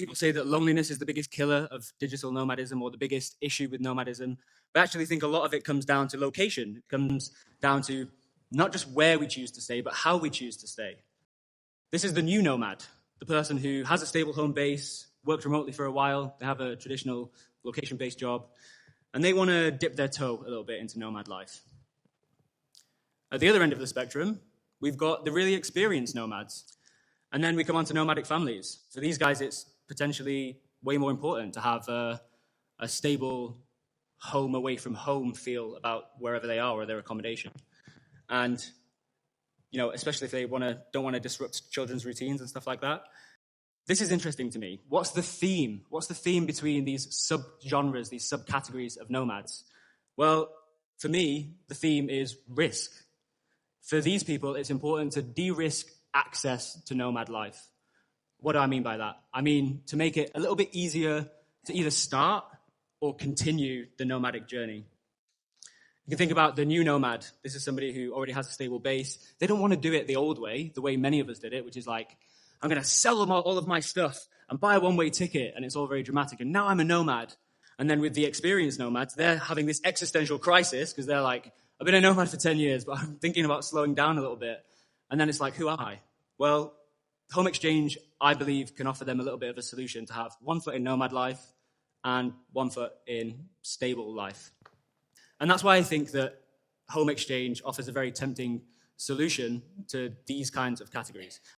People say that loneliness is the biggest killer of digital nomadism or the biggest issue with nomadism. But I actually think a lot of it comes down to location. It comes down to not just where we choose to stay, but how we choose to stay. This is the new nomad, the person who has a stable home base, worked remotely for a while, they have a traditional location-based job, and they want to dip their toe a little bit into nomad life. At the other end of the spectrum, we've got the really experienced nomads. And then we come on to nomadic families. For these guys, it's potentially way more important to have a stable home away from home feel about wherever they are or their accommodation. And, especially if they don't want to disrupt children's routines and stuff like that. This is interesting to me. What's the theme? What's the theme between these subgenres, these subcategories of nomads? Well, for me, the theme is risk. For these people, it's important to de-risk access to nomad life. What do I mean by that? I mean to make it a little bit easier to either start or continue the nomadic journey. You can think about the new nomad. This is somebody who already has a stable base. They don't want to do it the old way, the way many of us did it, which is like, I'm going to sell them all of my stuff and buy a one-way ticket, and it's all very dramatic, and now I'm a nomad. And then with the experienced nomads, they're having this existential crisis because they're like, I've been a nomad for 10 years, but I'm thinking about slowing down a little bit. And then it's like, who am I? Well, home exchange, I believe, can offer them a little bit of a solution to have one foot in nomad life and one foot in stable life. And that's why I think that home exchange offers a very tempting solution to these kinds of categories.